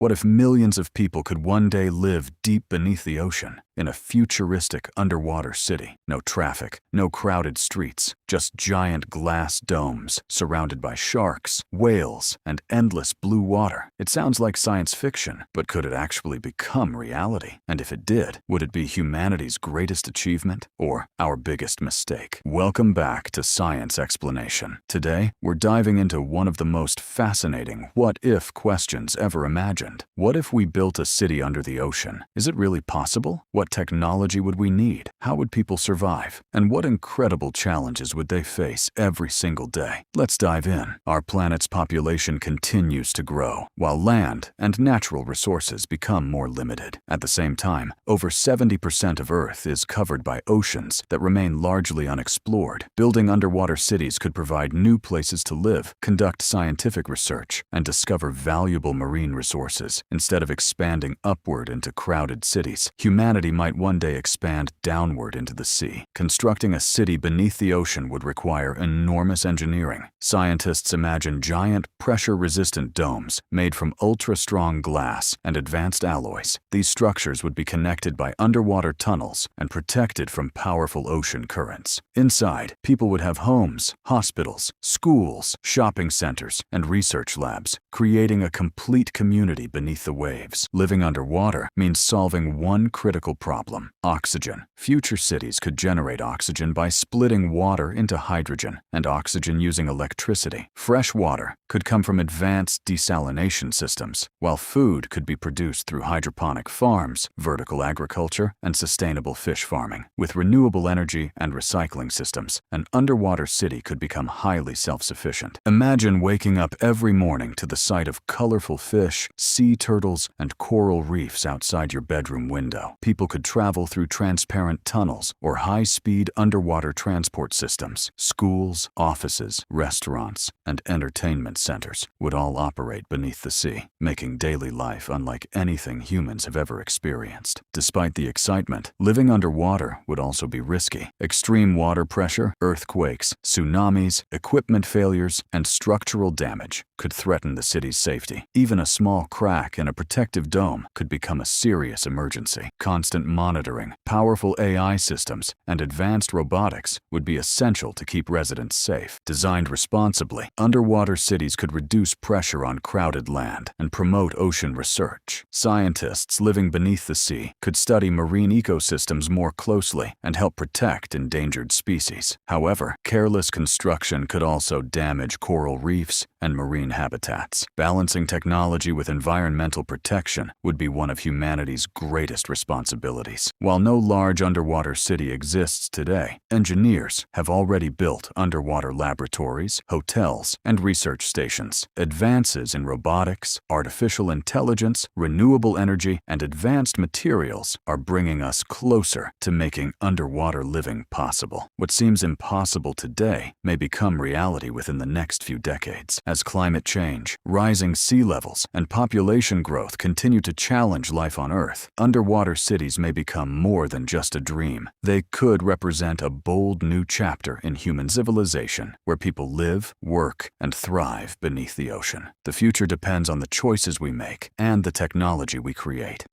What if millions of people could one day live deep beneath the ocean, in a futuristic underwater city? No traffic, no crowded streets, just giant glass domes surrounded by sharks, whales, and endless blue water. It sounds like science fiction, but could it actually become reality? And if it did, would it be humanity's greatest achievement or our biggest mistake? Welcome back to Science Explanation. Today, we're diving into one of the most fascinating what-if questions ever imagined. What if we built a city under the ocean? Is it really possible? What technology would we need? How would people survive? And what incredible challenges would they face every single day? Let's dive in. Our planet's population continues to grow, while land and natural resources become more limited. At the same time, over 70% of Earth is covered by oceans that remain largely unexplored. Building underwater cities could provide new places to live, conduct scientific research, and discover valuable marine resources. Instead of expanding upward into crowded cities, humanity might one day expand downward into the sea. Constructing a city beneath the ocean would require enormous engineering. Scientists imagine giant, pressure-resistant domes made from ultra-strong glass and advanced alloys. These structures would be connected by underwater tunnels and protected from powerful ocean currents. Inside, people would have homes, hospitals, schools, shopping centers, and research labs, creating a complete community beneath the waves. Living underwater means solving one critical problem: oxygen. Future cities could generate oxygen by splitting water into hydrogen and oxygen using electricity. Fresh water could come from advanced desalination systems, while food could be produced through hydroponic farms, vertical agriculture, and sustainable fish farming. With renewable energy and recycling systems, an underwater city could become highly self-sufficient. Imagine waking up every morning to the sight of colorful fish, sea turtles, and coral reefs outside your bedroom window. People could travel through transparent tunnels or high-speed underwater transport systems. Schools, offices, restaurants, and entertainment centers would all operate beneath the sea, making daily life unlike anything humans have ever experienced. Despite the excitement, living underwater would also be risky. Extreme water pressure, earthquakes, tsunamis, equipment failures, and structural damage could threaten the city's safety. Even a small crack in a protective dome could become a serious emergency. Constant monitoring, powerful AI systems, and advanced robotics would be essential to keep residents safe. Designed responsibly, underwater cities could reduce pressure on crowded land and promote ocean research. Scientists living beneath the sea could study marine ecosystems more closely and help protect endangered species. However, careless construction could also damage coral reefs and marine habitats. Balancing technology with environmental protection would be one of humanity's greatest responsibilities. While no large underwater city exists today, engineers have already built underwater laboratories, hotels, and research stations. Advances in robotics, artificial intelligence, renewable energy, and advanced materials are bringing us closer to making underwater living possible. What seems impossible today may become reality within the next few decades. As climate change, rising sea levels, and population growth continue to challenge life on Earth, underwater cities may become more than just a dream. They could represent a bold new chapter in human civilization, where people live, work, and thrive beneath the ocean. The future depends on the choices we make and the technology we create.